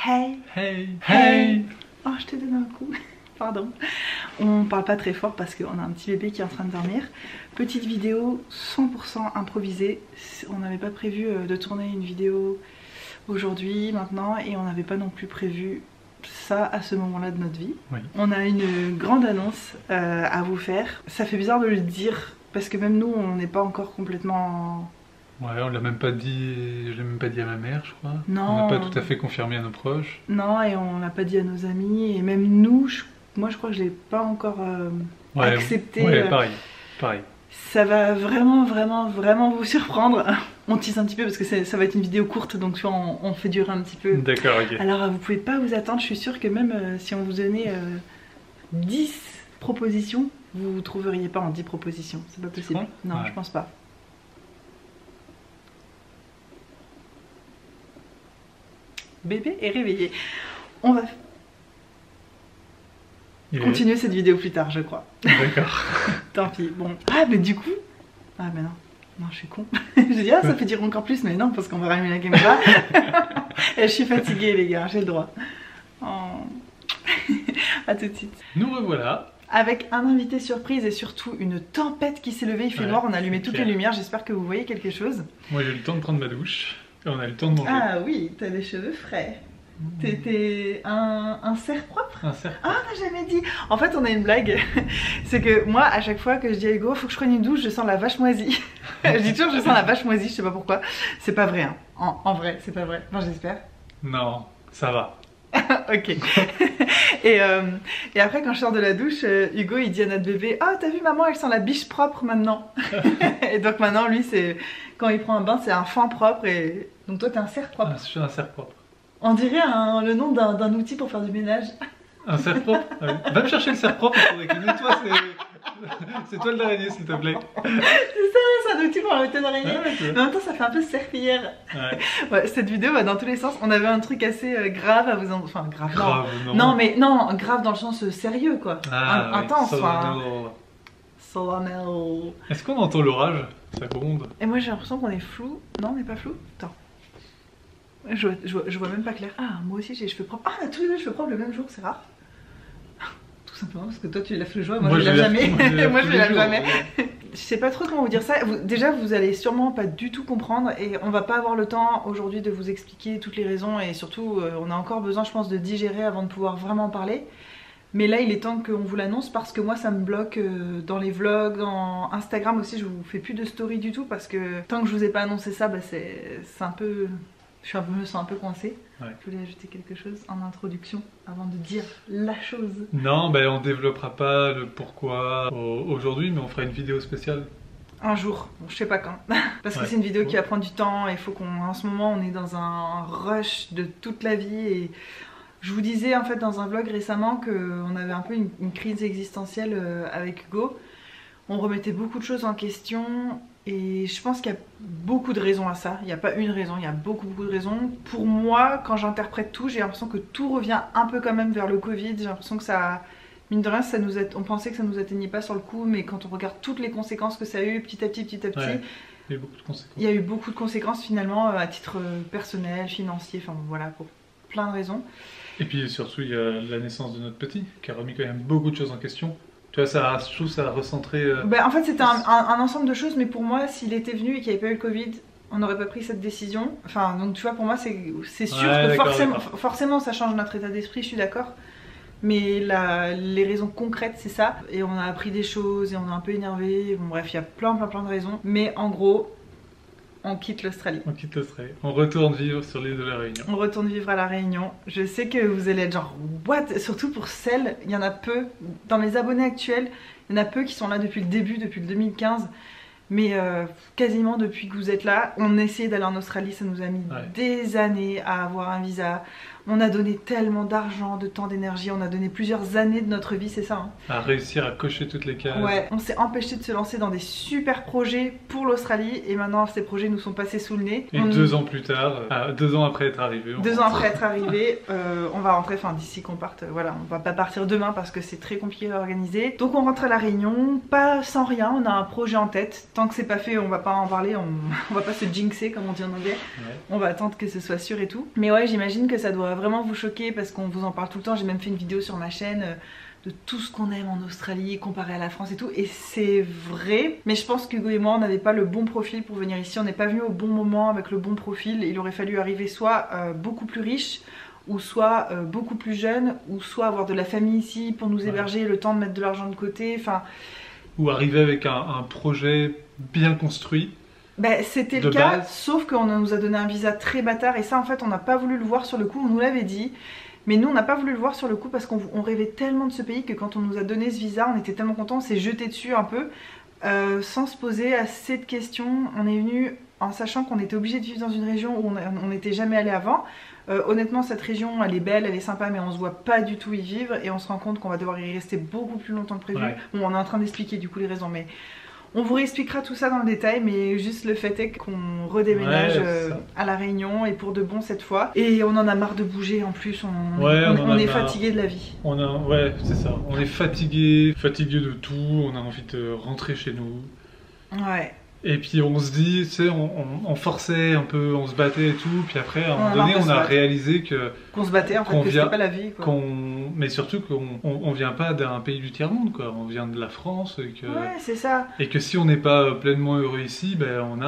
Hey. Hey. Hey. Oh, je te donne un coup. Pardon. On parle pas très fort parce qu'on a un petit bébé qui est en train de dormir. Petite vidéo 100% improvisée. On n'avait pas prévu de tourner une vidéo aujourd'hui, maintenant, et on n'avait pas non plus prévu ça à ce moment-là de notre vie. Oui. On a une grande annonce à vous faire. Ça fait bizarre de le dire parce que même nous, on n'est pas encore complètement... Ouais, on l'a même pas dit, je l'ai même pas dit à ma mère, je crois. Non. On n'a pas tout à fait confirmé à nos proches. Non, et on l'a pas dit à nos amis, et même nous, moi je crois que je l'ai pas encore accepté. Ouais, pareil. Ça va vraiment vous surprendre. On tease un petit peu parce que ça va être une vidéo courte, donc tu vois, on fait durer un petit peu. D'accord, ok. Alors vous pouvez pas vous attendre, je suis sûre que même si on vous donnait 10 propositions, vous trouveriez pas en 10 propositions. C'est pas possible. Non, ouais. Je pense pas. Bébé est réveillé. On va continuer cette vidéo plus tard, je crois. D'accord. Tant pis. Bon. Ah, mais du coup... Ah, mais non. Non, je suis con. Je dis, ah, ça fait dire encore plus, mais non, parce qu'on va rallumer la caméra. Et je suis fatiguée, les gars, j'ai le droit. Oh. À tout de suite. Nous revoilà. Avec un invité surprise et surtout une tempête qui s'est levée. Il fait noir, on a allumé toutes les lumières. J'espère que vous voyez quelque chose. Moi, j'ai eu le temps de prendre ma douche. Et on a eu le temps de manger. Ah oui, t'as les cheveux frais. T'es un cerf propre? Un cerf propre. Ah, on n'a jamais dit. En fait, on a une blague. C'est que moi, à chaque fois que je dis à Hugo, faut que je prenne une douche, je sens la vache moisie. Je dis toujours, je sens la vache moisie, je sais pas pourquoi. C'est pas vrai, hein. En vrai, c'est pas vrai. Enfin, j'espère. Non, ça va. Ok. Et après, quand je sors de la douche, Hugo il dit à notre bébé, ah, t'as vu maman, elle sent la biche propre maintenant. Et donc maintenant, lui, c'est quand il prend un bain, c'est un fan propre. Et donc toi, t'es un cerf propre. Ah, je suis un cerf propre. On dirait le nom d'un outil pour faire du ménage. Un cerf propre? Va me chercher le cerf propre, il faudrait qu'il nettoie c'est toi l'araignée, s'il te plaît. C'est ça, c'est un outil pour arrêter d'araignée. Ouais, mais en même temps, ça fait un peu serpillière. Ouais, cette vidéo va dans tous les sens. On avait un truc assez grave à vous en... Enfin, grave, non. Non, grave dans le sens sérieux, quoi. Ah, intense, solennel. Est-ce qu'on entend l'orage? Ça gronde. Et moi, j'ai l'impression qu'on est flou. Non, on n'est pas flou? Attends. Je vois même pas clair. Ah, moi aussi j'ai les cheveux propres. Ah, on a tous les deux les cheveux propres le même jour, c'est rare. Tout simplement parce que toi tu les laves le jour et moi je les lave jamais. Moi je les lave jamais. Je sais pas trop comment vous dire ça. Déjà vous allez sûrement pas du tout comprendre et on va pas avoir le temps aujourd'hui de vous expliquer toutes les raisons et surtout on a encore besoin je pense de digérer avant de pouvoir vraiment en parler. Mais là il est temps qu'on vous l'annonce parce que moi ça me bloque dans les vlogs, dans Instagram aussi je vous fais plus de story du tout parce que tant que je vous ai pas annoncé ça bah c'est un peu... Je me sens un peu coincée. Ouais. Je voulais ajouter quelque chose en introduction avant de dire la chose. Non, ben on développera pas le pourquoi aujourd'hui, mais on fera une vidéo spéciale. Un jour, bon, je sais pas quand. Parce que c'est une vidéo qui va prendre du temps et il faut en ce moment on est dans un rush de toute la vie. Et je vous disais en fait dans un vlog récemment qu'on avait un peu une crise existentielle avec Hugo. On remettait beaucoup de choses en question. Et je pense qu'il y a beaucoup de raisons à ça. Il n'y a pas une raison, il y a beaucoup de raisons. Pour moi, quand j'interprète tout, j'ai l'impression que tout revient un peu quand même vers le Covid. J'ai l'impression que ça, mine de rien, on pensait que ça nous atteignait pas sur le coup, mais quand on regarde toutes les conséquences que ça a eu petit à petit, ouais, il y a eu beaucoup de conséquences. Il y a eu beaucoup de conséquences finalement à titre personnel, financier, enfin voilà, pour plein de raisons. Et puis surtout, il y a la naissance de notre petit, qui a remis quand même beaucoup de choses en question. Tu vois, je trouve ça a recentré... en fait, c'était un ensemble de choses, mais pour moi, s'il était venu et qu'il n'y avait pas eu le Covid, on n'aurait pas pris cette décision. Enfin, donc tu vois, pour moi, c'est sûr que forcément, ça change notre état d'esprit, je suis d'accord. Mais les raisons concrètes, c'est ça. Et on a appris des choses, et on est un peu énervé. Bon, bref, il y a plein de raisons. Mais en gros... On quitte l'Australie. On quitte l'Australie. On retourne vivre sur l'île de la Réunion. On retourne vivre à la Réunion. Je sais que vous allez être genre what? Surtout pour celles, il y en a peu. Dans mes abonnés actuels, il y en a peu qui sont là depuis le début, depuis le 2015. Mais quasiment depuis que vous êtes là, on essayait d'aller en Australie, ça nous a mis des années à avoir un visa. On a donné tellement d'argent, de temps, d'énergie, on a donné plusieurs années de notre vie, c'est ça hein. À réussir à cocher toutes les cases. Ouais, on s'est empêché de se lancer dans des super projets pour l'Australie et maintenant ces projets nous sont passés sous le nez. Et 2 ans plus tard, 2 ans après être arrivé. 2 ans après être arrivé, on va rentrer, enfin d'ici qu'on parte, voilà, on va pas partir demain parce que c'est très compliqué à organiser. Donc on rentre à la Réunion, pas sans rien, on a un projet en tête. tant que c'est pas fait, on va pas en parler, on va pas se jinxer comme on dit en anglais. Ouais. On va attendre que ce soit sûr et tout. Mais ouais, j'imagine que ça doit vraiment vous choquer parce qu'on vous en parle tout le temps. J'ai même fait une vidéo sur ma chaîne de tout ce qu'on aime en Australie comparé à la France et tout. Et c'est vrai. Mais je pense qu'Hugo et moi, on n'avait pas le bon profil pour venir ici. On n'est pas venu au bon moment avec le bon profil. Il aurait fallu arriver soit beaucoup plus riche, ou soit beaucoup plus jeune, ou soit avoir de la famille ici pour nous héberger, le temps de mettre de l'argent de côté. Enfin... Ou arriver avec un projet bien construit. Bah, c'était le cas, sauf qu'on nous a donné un visa très bâtard et ça en fait on n'a pas voulu le voir sur le coup, on nous l'avait dit. Mais nous on n'a pas voulu le voir sur le coup parce qu'on rêvait tellement de ce pays que quand on nous a donné ce visa on était tellement contents, on s'est jeté dessus un peu sans se poser assez de questions. On est venu en sachant qu'on était obligé de vivre dans une région où on n'était jamais allé avant. Honnêtement cette région elle est belle, elle est sympa mais on se voit pas du tout y vivre et on se rend compte qu'on va devoir y rester beaucoup plus longtemps que prévu. Bon on est en train d'expliquer du coup les raisons mais on vous réexpliquera tout ça dans le détail mais juste le fait est qu'on redéménage à La Réunion et pour de bon cette fois et on en a marre de bouger en plus, on est fatigué de la vie. Ouais c'est ça, on est fatigué de tout, on a envie de rentrer chez nous. Ouais. Et puis on se dit, tu sais, on forçait un peu, on se battait et tout, puis après à un moment donné on a réalisé qu'on se battait en fait, que c'était pas la vie quoi. Mais surtout qu'on vient pas d'un pays du tiers-monde quoi, on vient de la France et que... Ouais c'est ça. Et que si on n'est pas pleinement heureux ici, ben on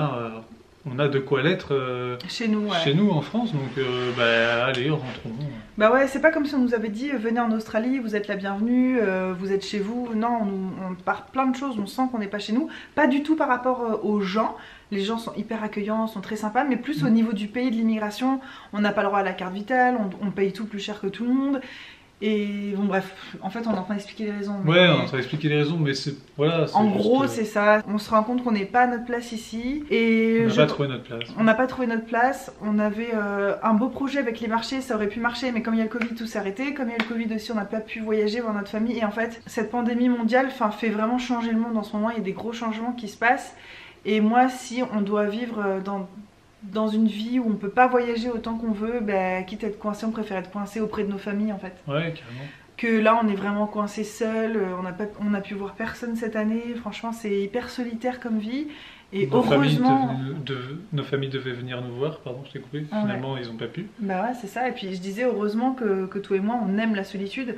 a de quoi l'être chez nous en France, donc allez rentrons. Bah ouais, c'est pas comme si on nous avait dit venez en Australie, vous êtes la bienvenue, vous êtes chez vous. Non, on part plein de choses, on sent qu'on n'est pas chez nous. Pas du tout par rapport aux gens. Les gens sont hyper accueillants, sont très sympas, mais plus au niveau du pays, de l'immigration, on n'a pas le droit à la carte vitale, on paye tout plus cher que tout le monde. Et bon bref, en fait on est en train d'expliquer les raisons. Ouais, on est en train d'expliquer les raisons, mais c'est... Voilà, en gros c'est ça, on se rend compte qu'on n'est pas à notre place ici. Et on n'a pas trouvé notre place. On n'a pas trouvé notre place, on avait un beau projet avec les marchés, ça aurait pu marcher, mais comme il y a le Covid tout s'est arrêté. Comme il y a le Covid aussi on n'a pas pu voyager voir notre famille. Et en fait cette pandémie mondiale fait vraiment changer le monde en ce moment, il y a des gros changements qui se passent. Et moi si on doit vivre dans une vie où on peut pas voyager autant qu'on veut, quitte à être coincé, on préfère être coincé auprès de nos familles en fait. Ouais, carrément. Que là on est vraiment coincé seul, on a pu voir personne cette année, franchement c'est hyper solitaire comme vie. Et heureusement... Nos familles devaient venir nous voir, pardon je t'ai coupé, finalement ils ont pas pu. Bah ouais c'est ça, et puis je disais heureusement que toi et moi on aime la solitude.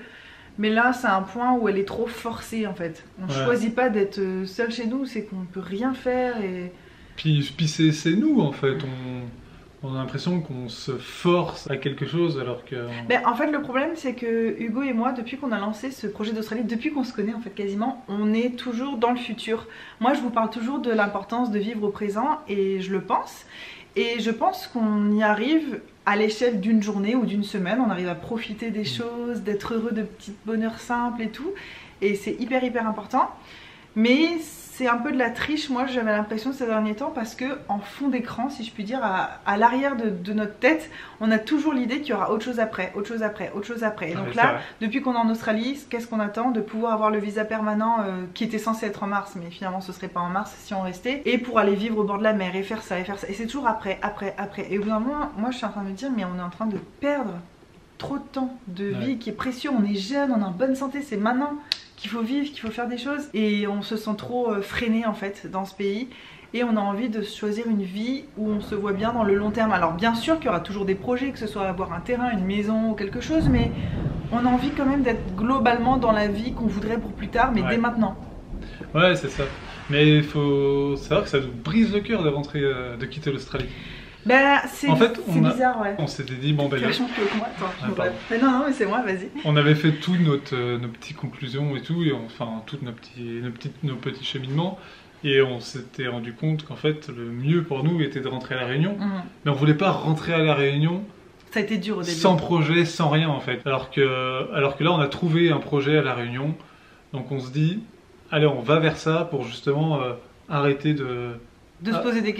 Mais là c'est un point où elle est trop forcée en fait. On choisit pas d'être seul chez nous, c'est qu'on peut rien faire et... Puis c'est nous en fait, on a l'impression qu'on se force à quelque chose alors que... En fait le problème c'est que Hugo et moi, depuis qu'on a lancé ce projet d'Australie, depuis qu'on se connaît en fait quasiment, on est toujours dans le futur. Moi je vous parle toujours de l'importance de vivre au présent et je le pense. Et je pense qu'on y arrive à l'échelle d'une journée ou d'une semaine, on arrive à profiter des choses, d'être heureux de petits bonheurs simples et tout. Et c'est hyper important. Mais c'est un peu de la triche, moi j'avais l'impression ces derniers temps, parce que en fond d'écran, si je puis dire, à l'arrière de notre tête, on a toujours l'idée qu'il y aura autre chose après, autre chose après, autre chose après. Et donc là, depuis qu'on est en Australie, qu'est-ce qu'on attend? De pouvoir avoir le visa permanent qui était censé être en mars, mais finalement ce serait pas en mars si on restait, et pour aller vivre au bord de la mer et faire ça et faire ça. Et c'est toujours après. Et au bout d'un moment, moi je suis en train de me dire, mais on est en train de perdre trop de temps de vie qui est précieux, on est jeune, on est en bonne santé, c'est maintenant qu'il faut vivre, qu'il faut faire des choses et on se sent trop freiné en fait dans ce pays et on a envie de choisir une vie où on se voit bien dans le long terme. Alors bien sûr qu'il y aura toujours des projets, que ce soit avoir un terrain, une maison ou quelque chose, mais on a envie quand même d'être globalement dans la vie qu'on voudrait pour plus tard, mais dès maintenant. Ouais c'est ça, mais il faut savoir que ça nous brise le cœur de rentrer, de quitter l'Australie. C'est bizarre, on s'était dit, bon mais non, mais c'est moi, vas-y. On avait fait toutes nos petites conclusions et tout, et enfin, tous nos petits cheminements, et on s'était rendu compte qu'en fait, le mieux pour nous était de rentrer à La Réunion, mais on voulait pas rentrer à La Réunion. Ça a été dur au début. Sans projet, sans rien en fait. Alors que là, on a trouvé un projet à La Réunion, donc on se dit, allez, on va vers ça pour justement arrêter de se poser des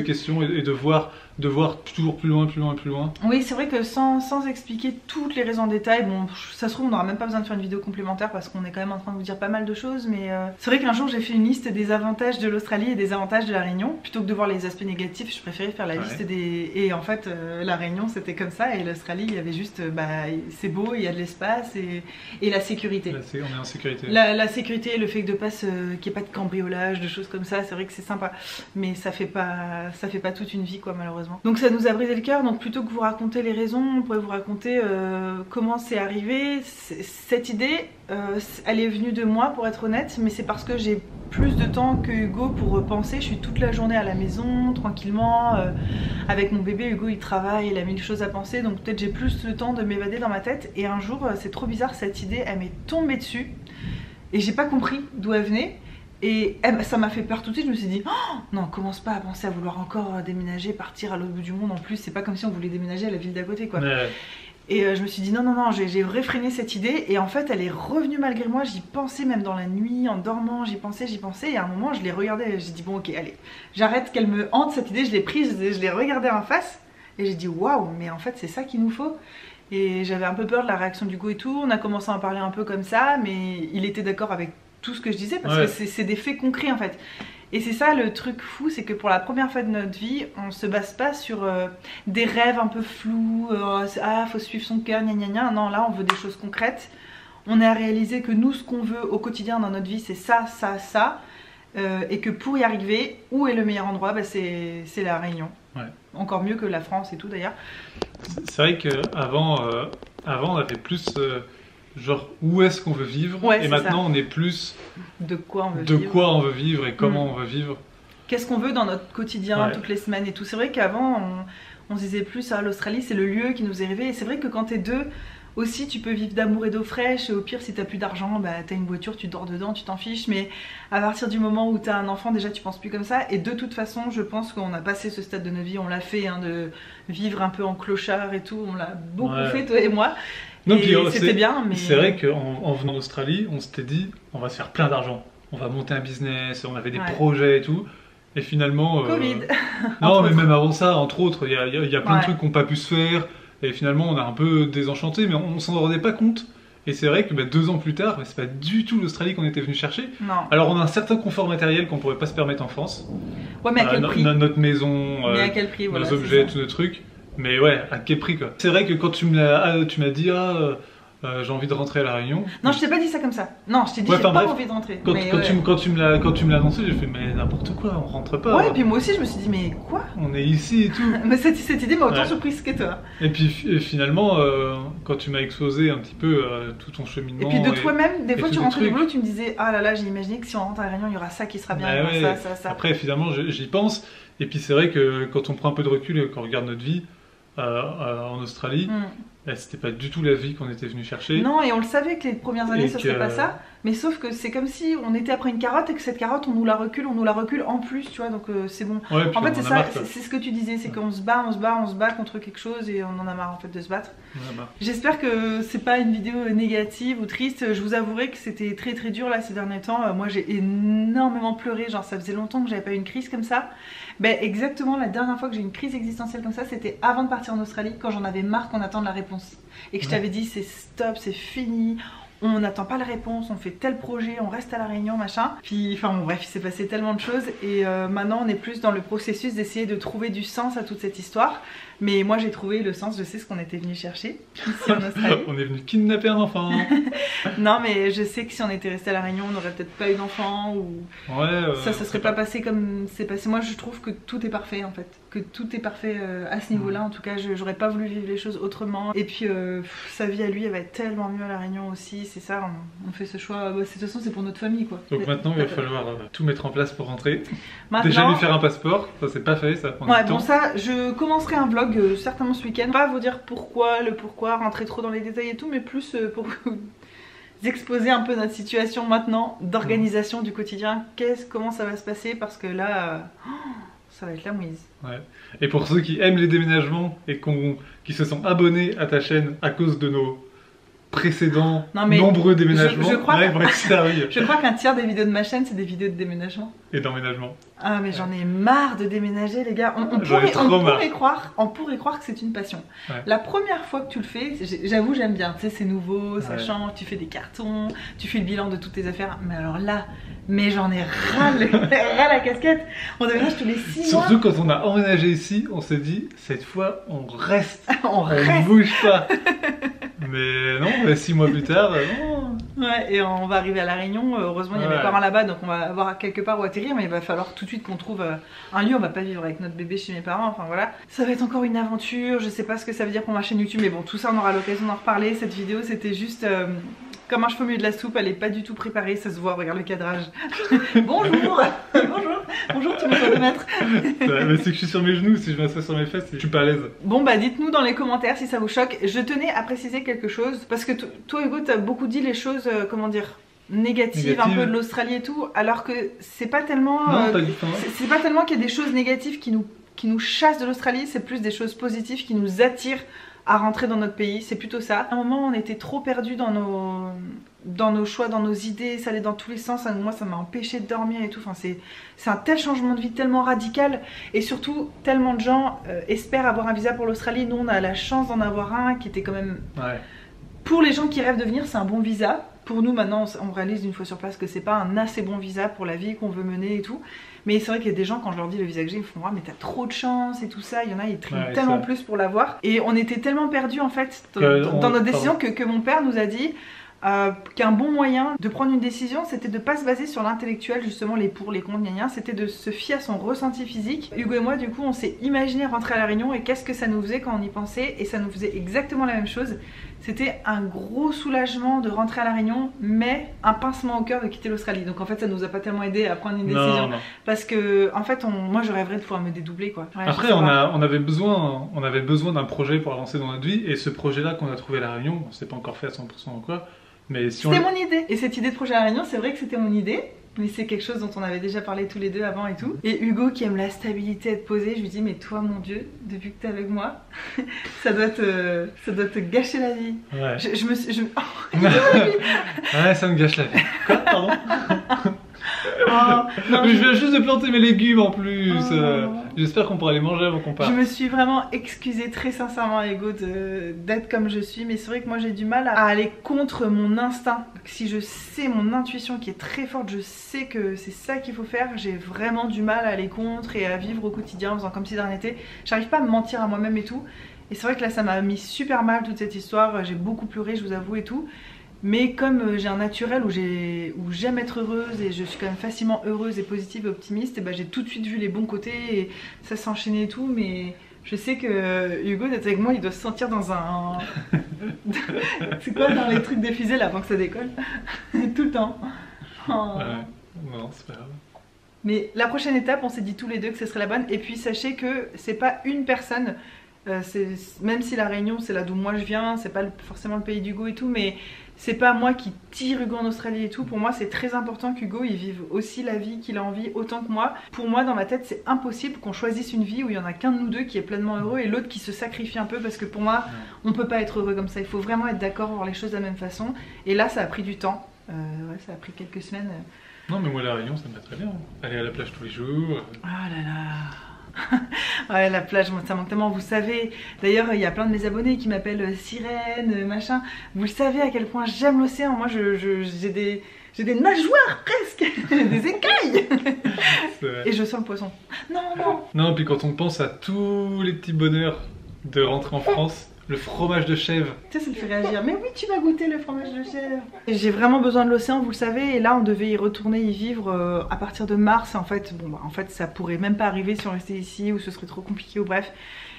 questions et de voir de voir toujours plus loin, plus loin, plus loin. Oui, c'est vrai que sans expliquer toutes les raisons en détail, bon, ça se trouve, on n'aura même pas besoin de faire une vidéo complémentaire parce qu'on est quand même en train de vous dire pas mal de choses, mais c'est vrai qu'un jour j'ai fait une liste des avantages de l'Australie et des avantages de la Réunion. Plutôt que de voir les aspects négatifs, je préférais faire la liste des... Et en fait, la Réunion c'était comme ça, et l'Australie, il y avait juste, c'est beau, il y a de l'espace et la sécurité. On est en sécurité. La sécurité, le fait que qu'il n'y ait pas de cambriolage, de choses comme ça, c'est vrai que c'est sympa, mais ça fait pas toute une vie, quoi, malheureusement. Donc ça nous a brisé le cœur. Donc plutôt que vous raconter les raisons, on pourrait vous raconter comment c'est arrivé. Cette idée, elle est venue de moi, pour être honnête, mais c'est parce que j'ai plus de temps que Hugo pour repenser. Je suis toute la journée à la maison, tranquillement, avec mon bébé. Hugo il travaille, il a mille choses à penser, donc peut-être j'ai plus le temps de m'évader dans ma tête. Et un jour, c'est trop bizarre, cette idée, elle m'est tombée dessus et j'ai pas compris d'où elle venait. Et ça m'a fait peur tout de suite. Je me suis dit, oh, non, commence pas à penser à vouloir encore déménager, partir à l'autre bout du monde. En plus, c'est pas comme si on voulait déménager à la ville d'à côté, quoi. Ouais. Et je me suis dit, non, j'ai réfréné cette idée. Et en fait, elle est revenue malgré moi. J'y pensais même dans la nuit, en dormant, j'y pensais. Et à un moment, je l'ai regardée. J'ai dit, bon, ok, allez, j'arrête qu'elle me hante cette idée. Je l'ai prise, je l'ai regardée en face. Et j'ai dit, waouh, mais en fait, c'est ça qu'il nous faut. Et j'avais un peu peur de la réaction d'Hugo et tout. On a commencé à en parler un peu comme ça, mais il était d'accord avec tout ce que je disais parce que c'est des faits concrets en fait. Et c'est ça le truc fou, c'est que pour la première fois de notre vie, on se base pas sur des rêves un peu flous, ah faut suivre son cœur, gna gna gna. Non, là on veut des choses concrètes. On a réalisé que nous, ce qu'on veut au quotidien dans notre vie, c'est ça, ça, ça. Et que pour y arriver, où est le meilleur endroit? C'est la Réunion. Ouais. Encore mieux que la France et tout d'ailleurs. C'est vrai qu'avant on avait plus genre où est-ce qu'on veut vivre, et maintenant on est plus de quoi on veut vivre et comment on veut vivre. Qu'est-ce qu'on veut dans notre quotidien, toutes les semaines et tout. C'est vrai qu'avant on se disait plus l'Australie c'est le lieu qui nous est rêvé, et c'est vrai que quand t'es deux aussi tu peux vivre d'amour et d'eau fraîche, et au pire si t'as plus d'argent, t'as une voiture, tu dors dedans, tu t'en fiches, mais à partir du moment où t'as un enfant déjà tu penses plus comme ça. Et de toute façon je pense qu'on a passé ce stade de notre vie, on l'a fait de vivre un peu en clochard et tout, on l'a beaucoup fait toi et moi. C'était bien, mais... C'est vrai qu'en venant en Australie, on s'était dit on va se faire plein d'argent, on va monter un business, on avait des projets et tout, et finalement... Covid. Non, mais même avant ça, entre autres, il y a plein de trucs qui n'ont pas pu se faire, et finalement on a un peu désenchanté, mais on s'en rendait pas compte. Et c'est vrai que 2 ans plus tard, c'est pas du tout l'Australie qu'on était venu chercher. Non. Alors on a un certain confort matériel qu'on pourrait pas se permettre en France. Ouais, mais à quel prix? Notre maison, mais à quel prix, nos objets, tous nos trucs. Mais ouais, à quel prix quoi. C'est vrai que quand tu m'as dit j'ai envie de rentrer à La Réunion. Non, je t'ai pas dit ça comme ça. Non, je t'ai dit j'ai pas envie de rentrer. Quand tu me l'as annoncé, j'ai fait mais n'importe quoi, on rentre pas. Ouais, et puis moi aussi je me suis dit mais quoi? On est ici et tout. Mais cette idée m'a autant surprise que toi. Et puis finalement, quand tu m'as exposé un petit peu tout ton cheminement. Et puis de toi-même, des fois tu rentrais du boulot, tu me disais ah là là, j'ai imaginé que si on rentre à La Réunion, il y aura ça qui sera bien, ça. Après finalement j'y pense, et puis c'est vrai que quand on prend un peu de recul et qu'on regarde notre vie en Australie, c'était pas du tout la vie qu'on était venu chercher. Non, et on le savait que les premières années ce serait pas ça, mais sauf que c'est comme si on était après une carotte et que cette carotte on nous la recule en plus, tu vois, donc c'est bon. Ouais, en fait c'est ça, c'est ce que tu disais, c'est qu'on se bat contre quelque chose et on en a marre en fait de se battre. J'espère que c'est pas une vidéo négative ou triste. Je vous avouerai que c'était très très dur là ces derniers temps. Moi j'ai énormément pleuré, genre ça faisait longtemps que j'avais pas eu une crise comme ça. Exactement, la dernière fois que j'ai eu une crise existentielle comme ça, c'était avant de partir en Australie, quand j'en avais marre qu'on attende la réponse. Et que je t'avais dit c'est stop, c'est fini, on n'attend pas la réponse, on fait tel projet, on reste à La Réunion, machin. Puis, enfin bon, bref, il s'est passé tellement de choses, et maintenant on est plus dans le processus d'essayer de trouver du sens à toute cette histoire. Mais moi j'ai trouvé le sens, je sais ce qu'on était venu chercher ici en Australie. On est venu kidnapper un enfant. Non, mais je sais que si on était resté à La Réunion, on n'aurait peut-être pas eu d'enfant, ou ça serait pas passé comme c'est passé. Moi je trouve que tout est parfait en fait, que tout est parfait à ce niveau-là. En tout cas, j'aurais pas voulu vivre les choses autrement. Et puis sa vie à lui, elle va être tellement mieux à La Réunion aussi. C'est ça, on fait ce choix. De toute façon, c'est pour notre famille quoi. Donc maintenant, il va falloir tout mettre en place pour rentrer. Déjà lui faire un passeport, ça c'est pas fait, ça prend du temps. Bon, ça, je commencerai un vlog certainement ce week-end. Pas vous dire pourquoi, rentrer trop dans les détails et tout, mais plus pour vous exposer un peu notre situation maintenant d'organisation du quotidien. Comment ça va se passer, parce que là, ça va être la mouise. Ouais. Et pour ceux qui aiment les déménagements et qui se sont abonnés à ta chaîne à cause de précédents nombreux déménagements, je crois là ils vont être servis. Je crois qu'un tiers des vidéos de ma chaîne c'est des vidéos de déménagement. Et d'emménagement. Ah mais j'en ai marre de déménager les gars, on pourrait croire que c'est une passion. La première fois que tu le fais, j'avoue j'aime bien, tu sais c'est nouveau, ça change, tu fais des cartons, tu fais le bilan de toutes tes affaires, mais alors là, j'en ai ras la casquette, on déménage tous les 6 mois. Surtout quand on a emménagé ici, on s'est dit, cette fois on reste, on bouge pas. Mais non, 6 mois plus tard, non. Ouais, et on va arriver à La Réunion, heureusement il y a mes parents là-bas, donc on va avoir quelque part où atterrir, mais il va falloir tout de suite qu'on trouve un lieu, on va pas vivre avec notre bébé chez mes parents, enfin voilà. Ça va être encore une aventure, je sais pas ce que ça veut dire pour ma chaîne YouTube, mais bon, tout ça on aura l'occasion d'en reparler. Cette vidéo c'était juste comme un cheveu au milieu de la soupe, elle est pas du tout préparée, ça se voit, regarde le cadrage. Bonjour. Bonjour tout le monde de maître. Mais c'est que je suis sur mes genoux, si je m'assois sur mes fesses, je suis pas à l'aise. Bon bah dites-nous dans les commentaires si ça vous choque. Je tenais à préciser quelque chose, parce que toi Hugo t'as beaucoup dit les choses, comment dire, négatives un peu de l'Australie et tout, alors que c'est pas tellement c'est pas tellement qu'il y a des choses négatives qui nous chassent de l'Australie, c'est plus des choses positives qui nous attirent à rentrer dans notre pays, c'est plutôt ça. À un moment on était trop perdus dans nos choix, dans nos idées, ça allait dans tous les sens, moi ça m'a empêché de dormir et tout, enfin, c'est un tel changement de vie tellement radical, et surtout tellement de gens espèrent avoir un visa pour l'Australie. Nous on a la chance d'en avoir un qui était quand même... Pour les gens qui rêvent de venir c'est un bon visa. Pour nous maintenant on réalise une fois sur place que c'est pas un assez bon visa pour la vie qu'on veut mener et tout. Mais c'est vrai qu'il y a des gens, quand je leur dis le visa que j'ai, ils me font « Ah mais t'as trop de chance et tout ça », il y en a, ils triment tellement plus pour l'avoir. Et on était tellement perdus en fait dans notre décision que mon père nous a dit qu'un bon moyen de prendre une décision, c'était de pas se baser sur l'intellectuel, justement les pour, les contre, c'était de se fier à son ressenti physique. Hugo et moi du coup on s'est imaginé rentrer à La Réunion, et qu'est-ce que ça nous faisait quand on y pensait, et ça nous faisait exactement la même chose. C'était un gros soulagement de rentrer à La Réunion, mais un pincement au cœur de quitter l'Australie. Donc en fait ça nous a pas tellement aidé à prendre une décision. Non. Parce que en fait moi je rêverais de pouvoir me dédoubler quoi. Ouais, après on avait besoin d'un projet pour avancer dans notre vie, et ce projet là qu'on a trouvé à La Réunion, on s'est pas encore fait à 100% ou quoi. C'était mon idée. Et cette idée de projet à La Réunion, c'est vrai que c'était mon idée, mais c'est quelque chose dont on avait déjà parlé tous les deux avant et tout. Et Hugo qui aime la stabilité, être posé, je lui dis mais toi mon Dieu, depuis que t'es avec moi, ça doit te gâcher la vie. Ouais. Je me suis... Ouais, ça me gâche la vie. Quoi, pardon? Non, mais je viens juste de planter mes légumes en plus. J'espère qu'on pourra les manger avant qu'on parte. Je me suis vraiment excusée très sincèrement à Hugo d'être comme je suis, mais c'est vrai que moi j'ai du mal à aller contre mon instinct. Si je sais mon intuition qui est très forte, je sais que c'est ça qu'il faut faire, j'ai vraiment du mal à aller contre et à vivre au quotidien en faisant comme si de rien n'était. J'arrive pas à me mentir à moi-même et tout. Et c'est vrai que là ça m'a mis super mal toute cette histoire, j'ai beaucoup pleuré, je vous avoue et tout. Mais comme j'ai un naturel où j'aime être heureuse, et je suis quand même facilement heureuse et positive et optimiste, et j'ai tout de suite vu les bons côtés et ça s'est enchaîné et tout. Mais je sais que Hugo d'être avec moi, il doit se sentir dans un... C'est quoi dans les trucs des fusées là avant que ça décolle? Tout le temps. Oh. Ouais, non c'est pas grave. Mais la prochaine étape, on s'est dit tous les deux que ce serait la bonne. Et puis sachez que c'est pas une personne, même si La Réunion c'est là d'où moi je viens, c'est pas forcément le pays d'Hugo et tout, mais c'est pas moi qui tire Hugo en Australie et tout. Pour moi c'est très important qu'Hugo il vive aussi la vie qu'il a envie autant que moi. Pour moi dans ma tête c'est impossible qu'on choisisse une vie où il y en a qu'un de nous deux qui est pleinement heureux et l'autre qui se sacrifie un peu, parce que pour moi on peut pas être heureux comme ça. Il faut vraiment être d'accord, voir les choses de la même façon. Et là ça a pris du temps, ouais, ça a pris quelques semaines. Non mais moi La Réunion ça me va très bien, aller à la plage tous les jours. Ah là là. Ouais, la plage, moi, ça manque tellement, vous savez. D'ailleurs, il y a plein de mes abonnés qui m'appellent sirène, machin. Vous le savez à quel point j'aime l'océan. Moi, j'ai des nageoires presque, des écailles. Et je sens le poisson. Non. Non, puis quand on pense à tous les petits bonheurs de rentrer en France, le fromage de chèvre. Ça me fait réagir. Mais oui, tu vas goûter le fromage de chèvre. J'ai vraiment besoin de l'océan, vous le savez. Et là, on devait y retourner, y vivre à partir de mars. En fait, bon, en fait, ça pourrait même pas arriver si on restait ici, ou ce serait trop compliqué, ou bref.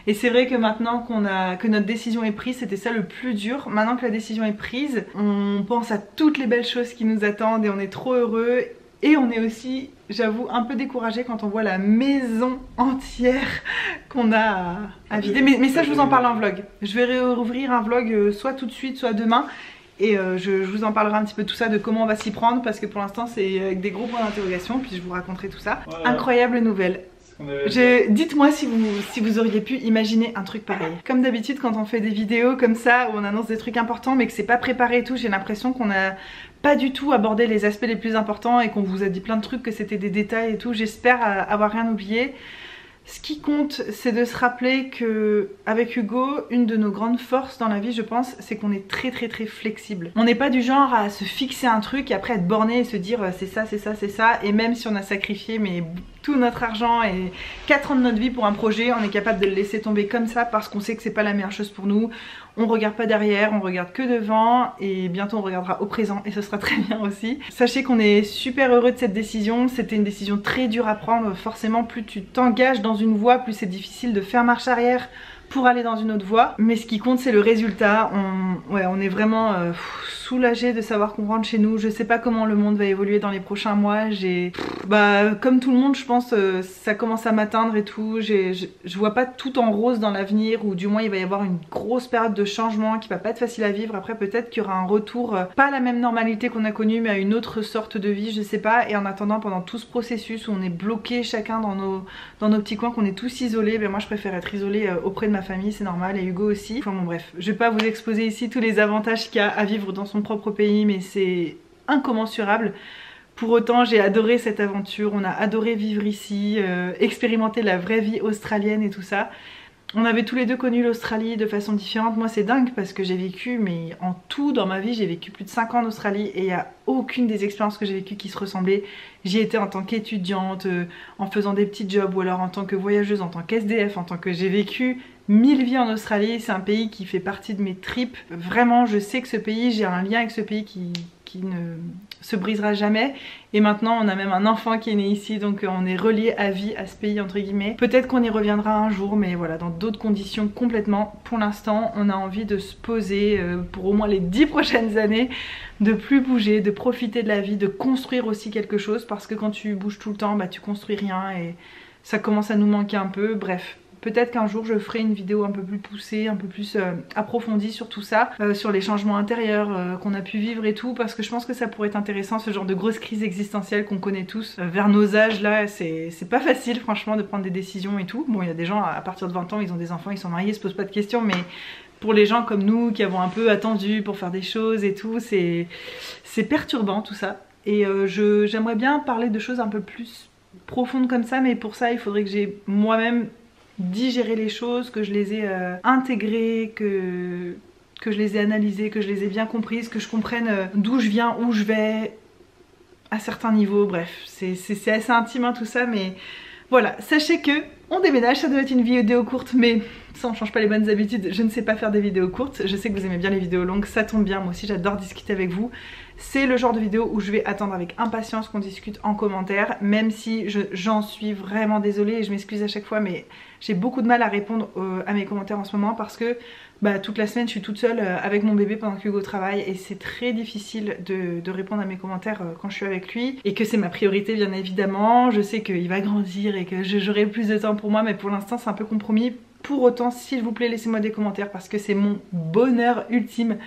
Et c'est vrai que maintenant que notre décision est prise, c'était ça le plus dur. Maintenant que la décision est prise, on pense à toutes les belles choses qui nous attendent et on est trop heureux. Et on est aussi, j'avoue, un peu découragé quand on voit la maison entière qu'on a à vider. Mais ça, je vous en parle en vlog. Je vais rouvrir un vlog soit tout de suite, soit demain. Et je vous en parlerai un petit peu de tout ça, de comment on va s'y prendre. Parce que pour l'instant, c'est avec des gros points d'interrogation. Puis je vous raconterai tout ça. Voilà. Incroyable nouvelle. Dites-moi si vous auriez pu imaginer un truc pareil. Comme d'habitude quand on fait des vidéos comme ça où on annonce des trucs importants mais que c'est pas préparé et tout, j'ai l'impression qu'on a pas du tout abordé les aspects les plus importants et qu'on vous a dit plein de trucs, que c'était des détails et tout. J'espère avoir rien oublié. Ce qui compte, c'est de se rappeler que avec Hugo, une de nos grandes forces dans la vie, je pense, c'est qu'on est très flexible. On n'est pas du genre à se fixer un truc et après être borné et se dire c'est ça, c'est ça, c'est ça. Et même si on a sacrifié mais tout notre argent et 4 ans de notre vie pour un projet, on est capable de le laisser tomber comme ça parce qu'on sait que c'est pas la meilleure chose pour nous. On regarde pas derrière, on regarde que devant et bientôt on regardera au présent et ce sera très bien aussi. Sachez qu'on est super heureux de cette décision. C'était une décision très dure à prendre. Forcément, plus tu t'engages dans une voie, plus c'est difficile de faire marche arrière pour aller dans une autre voie. Mais ce qui compte, c'est le résultat. On est vraiment soulagé de savoir qu'on rentre chez nous. Je sais pas comment le monde va évoluer dans les prochains mois. Comme tout le monde, je pense, ça commence à m'atteindre et tout. Je vois pas tout en rose dans l'avenir, ou du moins il va y avoir une grosse période de changement qui va pas être facile à vivre. Après peut-être qu'il y aura un retour, pas à la même normalité qu'on a connue, mais à une autre sorte de vie, je sais pas. Et en attendant, pendant tout ce processus où on est bloqué chacun dans nos petits coins, qu'on est tous isolés, moi je préfère être isolée auprès de ma famille, c'est normal, et Hugo aussi. Enfin bon bref, je vais pas vous exposer ici tous les avantages qu'il y a à vivre dans son propre pays, mais c'est incommensurable. Pour autant, j'ai adoré cette aventure, on a adoré vivre ici, expérimenter la vraie vie australienne et tout ça. On avait tous les deux connu l'Australie de façon différente. Moi c'est dingue parce que j'ai vécu, mais en tout dans ma vie, j'ai vécu plus de 5 ans en Australie et il n'y a aucune des expériences que j'ai vécues qui se ressemblaient. J'y étais en tant qu'étudiante, en faisant des petits jobs, ou alors en tant que voyageuse, en tant qu'SDF, en tant que j'ai vécu 1000 vies en Australie. C'est un pays qui fait partie de mes tripes. Vraiment, je sais que ce pays, j'ai un lien avec ce pays qui ne se brisera jamais. Et maintenant on a même un enfant qui est né ici, donc on est relié à vie à ce pays entre guillemets. Peut-être qu'on y reviendra un jour, mais voilà, dans d'autres conditions complètement. Pour l'instant on a envie de se poser pour au moins les 10 prochaines années, de plus bouger, de profiter de la vie, de construire aussi quelque chose, parce que quand tu bouges tout le temps, tu construis rien et ça commence à nous manquer un peu. Bref, peut-être qu'un jour je ferai une vidéo un peu plus poussée, un peu plus approfondie sur tout ça, sur les changements intérieurs qu'on a pu vivre et tout, parce que je pense que ça pourrait être intéressant, ce genre de grosse crise existentielle qu'on connaît tous. Vers nos âges là, c'est pas facile franchement de prendre des décisions et tout. Bon, il y a des gens à partir de 20 ans, ils ont des enfants, ils sont mariés, ils se posent pas de questions, mais pour les gens comme nous qui avons un peu attendu pour faire des choses et tout, c'est perturbant tout ça. Et j'aimerais bien parler de choses un peu plus profondes comme ça, mais pour ça il faudrait que j'ai moi-même digérer les choses, que je les ai intégrées, que je les ai analysées, que je les ai bien comprises, que je comprenne d'où je viens, où je vais à certains niveaux. Bref, c'est assez intime tout ça, mais voilà, sachez que on déménage. Ça doit être une vidéo courte, mais ça on change pas les bonnes habitudes, je ne sais pas faire des vidéos courtes. Je sais que vous aimez bien les vidéos longues, ça tombe bien, moi aussi j'adore discuter avec vous. C'est le genre de vidéo où je vais attendre avec impatience qu'on discute en commentaire, même si j'en suis vraiment désolée et je m'excuse à chaque fois, mais j'ai beaucoup de mal à répondre à mes commentaires en ce moment parce que toute la semaine je suis toute seule avec mon bébé pendant que Hugo travaille et c'est très difficile de répondre à mes commentaires quand je suis avec lui, et que c'est ma priorité bien évidemment. Je sais qu'il va grandir et que j'aurai plus de temps pour moi, mais pour l'instant c'est un peu compromis. Pour autant, s'il vous plaît, laissez-moi des commentaires parce que c'est mon bonheur ultime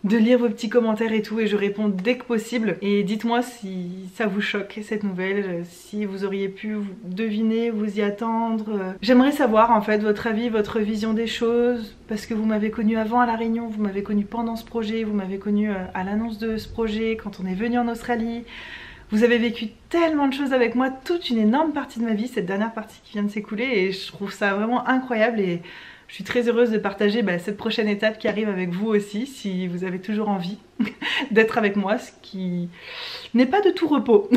de lire vos petits commentaires et tout, et je réponds dès que possible. Et dites-moi si ça vous choque cette nouvelle, si vous auriez pu deviner, vous y attendre. J'aimerais savoir en fait votre avis, votre vision des choses, parce que vous m'avez connue avant à La Réunion, vous m'avez connue pendant ce projet, vous m'avez connue à l'annonce de ce projet, quand on est venu en Australie. Vous avez vécu tellement de choses avec moi, toute une énorme partie de ma vie, cette dernière partie qui vient de s'écouler, et je trouve ça vraiment incroyable et je suis très heureuse de partager cette prochaine étape qui arrive avec vous aussi, si vous avez toujours envie d'être avec moi, ce qui n'est pas de tout repos.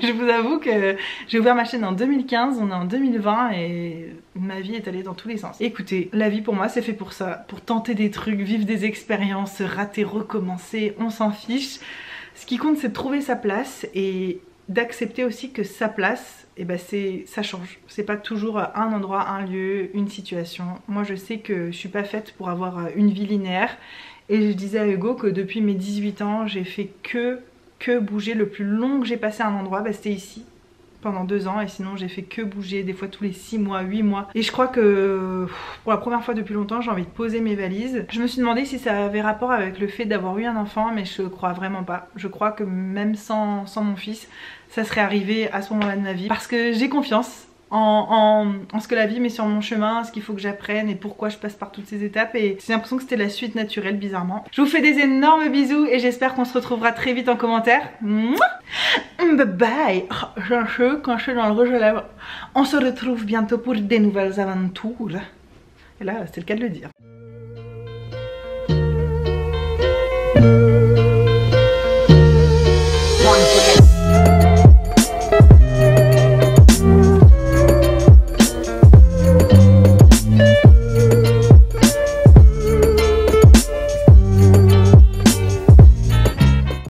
Je vous avoue que j'ai ouvert ma chaîne en 2015, on est en 2020 et ma vie est allée dans tous les sens. Écoutez, la vie pour moi c'est fait pour ça, pour tenter des trucs, vivre des expériences, rater, recommencer, on s'en fiche. Ce qui compte c'est de trouver sa place et d'accepter aussi que sa place, ça change. C'est pas toujours un endroit, un lieu, une situation. Moi je sais que je suis pas faite pour avoir une vie linéaire, et je disais à Hugo que depuis mes 18 ans j'ai fait que bouger. Le plus long que j'ai passé à un endroit c'était ici pendant 2 ans, et sinon j'ai fait que bouger, des fois tous les 6 mois, 8 mois. Et je crois que pour la première fois depuis longtemps j'ai envie de poser mes valises. Je me suis demandé si ça avait rapport avec le fait d'avoir eu un enfant, mais je crois vraiment pas. Je crois que même sans mon fils, ça serait arrivé à ce moment-là de ma vie, parce que j'ai confiance en ce que la vie met sur mon chemin, ce qu'il faut que j'apprenne et pourquoi je passe par toutes ces étapes. Et j'ai l'impression que c'était la suite naturelle, bizarrement. Je vous fais des énormes bisous et j'espère qu'on se retrouvera très vite en commentaire. Bye bye. J'ai un cheveu quand je suis dans le rouge à lèvres. On se retrouve bientôt pour des nouvelles aventures. Et là, c'est le cas de le dire.